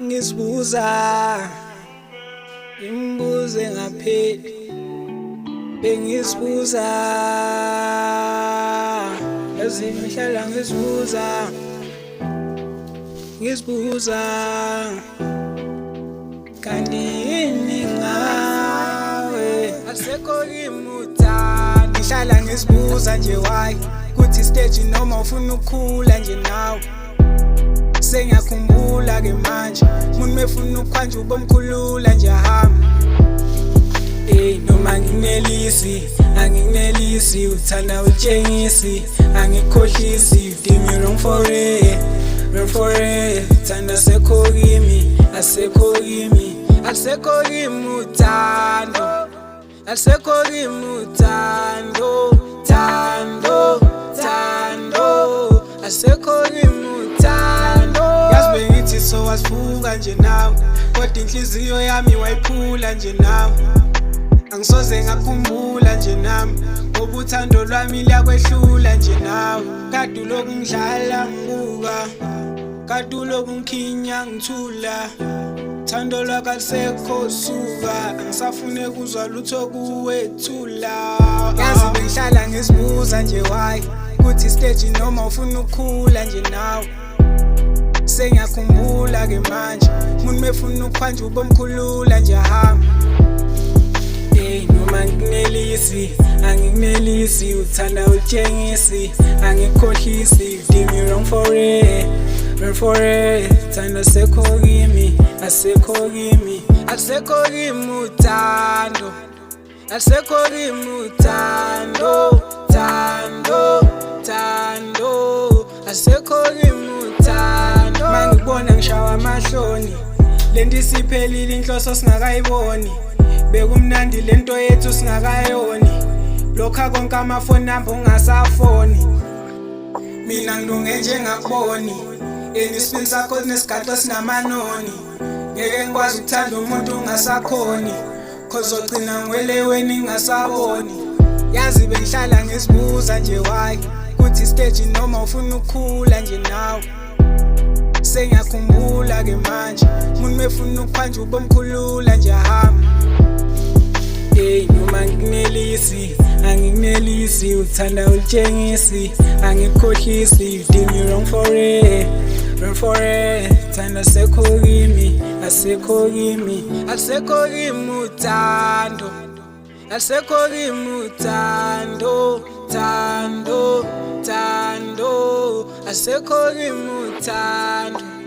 Ngisibuza imbuze ngapheli bengisibuza yazihlala ngisibuza kanti yini ngawe asekho imuthanda ngihlala ngisibuza nje why kuthi stage noma ufuna ukukhula nje nawe sengiyakhumbula ke manje umuntu mefuna ukukhwanja ubomkhulula nje ahamba noma anginelisi uthanda utshengisi angikhohlisi you did me wrong for it uthanda asekho kimi asekho kimi uthando asekho kimi uthando asekho kimi uthando yazi bengithi so wasivuka nje nawe kodwa inhliziyo yami wayiphula nje nawe angisoze ngakhumbula nje nami ngoba uthando lwami liyakwehlula nje nawe kade uloku ngidlala ngibuka kade uloku ngikhinya ngithula uthando lwakho alisekho suka angisafune kuzwa lutho kuwethula yazi bengihlala ngisibuza nje why kuthi stage noma ufuna ukukhula nje nawe sengiyakhumbula ke manje umuntu mefuna ukukhwanja ubomkhulula nje ahamba noma anginelisi uthanda utshengisi angikhohlisi you did me wrong for it uthanda asekho kimi asekho kimi uthando asekho kimi uthando asekho kimi uthando mangibona ngishawa amahloni lento isiphelile inhloso singakayiboni bekumnandi lento yethu singakayoni lokha konke amafoni namba ungasafoni mina ngilunge njengakuboni isipini sakho nesigaxo sinamanoni ngeke ngikwazi ukuthanda umuntu ungasakhoni cause ogcina ngweleweni ngingasaboni yazi bengihlala ngisibuza nje why kuthi stage noma ufuna ukukhula nje nawe sengiyakhumbula ke manje umuntu mefuna ukukhwanja ubomkhulula nje ahamba noma anginelisi uthanda utshengisi angikhohlisi you did me wrong for it uthanda asekho kimi asekho kimi uthando asekho kimi uthando asekho kimi uthando